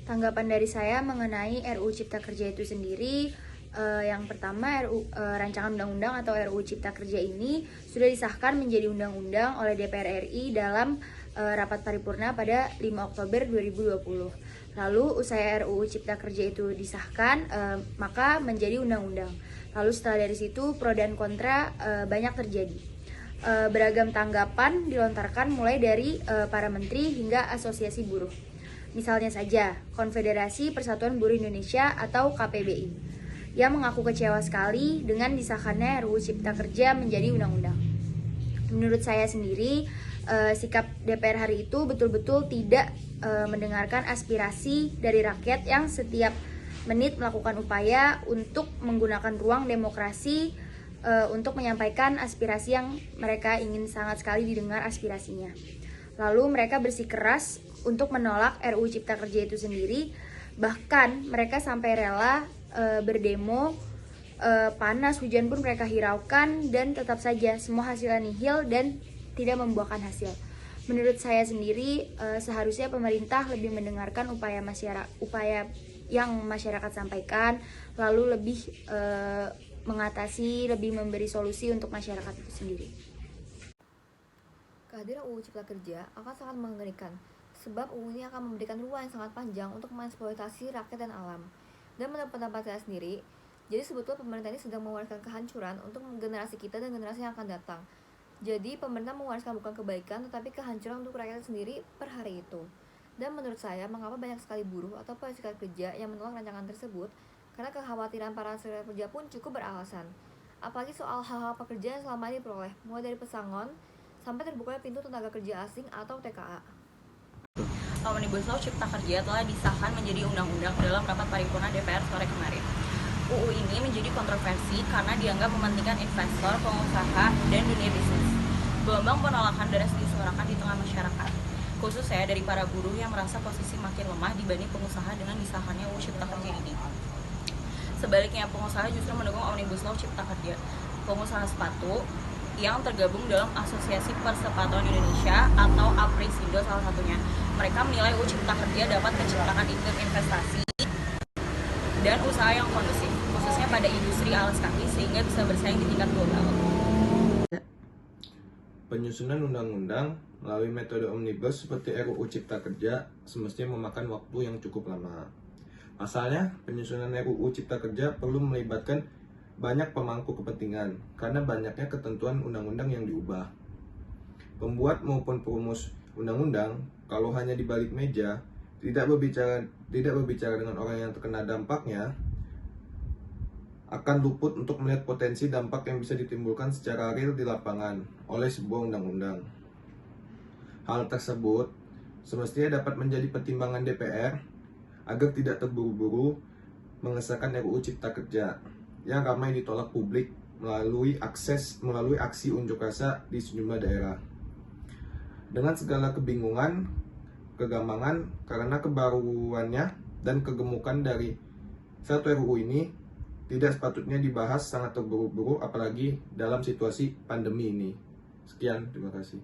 Tanggapan dari saya mengenai RUU Cipta Kerja itu sendiri, yang pertama rancangan undang-undang atau RUU Cipta Kerja ini sudah disahkan menjadi undang-undang oleh DPR RI dalam rapat paripurna pada 5 Oktober 2020. Lalu usai RUU Cipta Kerja itu disahkan, maka menjadi undang-undang. Lalu setelah dari situ pro dan kontra banyak terjadi. Beragam tanggapan dilontarkan mulai dari para menteri hingga asosiasi buruh. Misalnya saja, Konfederasi Persatuan Buruh Indonesia atau KPBI, yang mengaku kecewa sekali dengan disahkannya RUU Cipta Kerja menjadi undang-undang. Menurut saya sendiri, sikap DPR hari itu betul-betul tidak mendengarkan aspirasi dari rakyat yang setiap menit melakukan upaya untuk menggunakan ruang demokrasi untuk menyampaikan aspirasi yang mereka ingin sangat sekali didengar aspirasinya. Lalu mereka bersikeras untuk menolak RUU Cipta Kerja itu sendiri. Bahkan mereka sampai rela berdemo, panas, hujan pun mereka hiraukan, dan tetap saja semua hasilnya nihil dan tidak membuahkan hasil. Menurut saya sendiri, seharusnya pemerintah lebih mendengarkan upaya yang masyarakat sampaikan, lalu lebih mengatasi, lebih memberi solusi untuk masyarakat itu sendiri. Kehadiran UU Cipta Kerja akan sangat mengerikan, sebab UU ini akan memberikan ruang yang sangat panjang untuk mengeksploitasi rakyat dan alam. Dan menurut pendapat saya sendiri, jadi sebetulnya pemerintah ini sedang mewariskan kehancuran untuk generasi kita dan generasi yang akan datang. Jadi pemerintah mewariskan bukan kebaikan, tetapi kehancuran untuk rakyat sendiri per hari itu. Dan menurut saya, mengapa banyak sekali buruh atau serikat kerja yang menolak rancangan tersebut? Karena kekhawatiran para serikat kerja pun cukup beralasan. Apalagi soal hal-hal pekerjaan yang selama ini diperoleh, mulai dari pesangon sampai terbukanya pintu tenaga kerja asing atau TKA. Omnibus Law Cipta Kerja telah disahkan menjadi undang-undang dalam rapat paripurna DPR sore kemarin. UU ini menjadi kontroversi karena dianggap mementingkan investor, pengusaha, dan dunia bisnis. Gelombang penolakan deras disuarakan di tengah masyarakat, khususnya dari para buruh yang merasa posisi makin lemah dibanding pengusaha dengan disahkannya UU Cipta Kerja ini. Sebaliknya, pengusaha justru mendukung Omnibus Law Cipta Kerja. Pengusaha sepatu yang tergabung dalam Asosiasi Persepatuan Indonesia atau APRISINDO salah satunya. Mereka menilai UU Cipta Kerja dapat menciptakan iklim investasi dan usaha yang kondusif, khususnya pada industri alas kaki sehingga bisa bersaing di tingkat global. Penyusunan undang-undang melalui metode omnibus seperti RUU Cipta Kerja semestinya memakan waktu yang cukup lama. Pasalnya, penyusunan RUU Cipta Kerja perlu melibatkan banyak pemangku kepentingan karena banyaknya ketentuan undang-undang yang diubah. Pembuat maupun perumus undang-undang kalau hanya di balik meja tidak berbicara dengan orang yang terkena dampaknya, akan luput untuk melihat potensi dampak yang bisa ditimbulkan secara real di lapangan oleh sebuah undang-undang. Hal tersebut semestinya dapat menjadi pertimbangan DPR agar tidak terburu-buru mengesahkan RUU Cipta Kerja yang ramai ditolak publik melalui aksi unjuk rasa di sejumlah daerah. Dengan segala kebingungan, kegambangan karena kebaruannya dan kegemukan dari satu RUU ini tidak sepatutnya dibahas sangat terburu-buru apalagi dalam situasi pandemi ini. Sekian, terima kasih.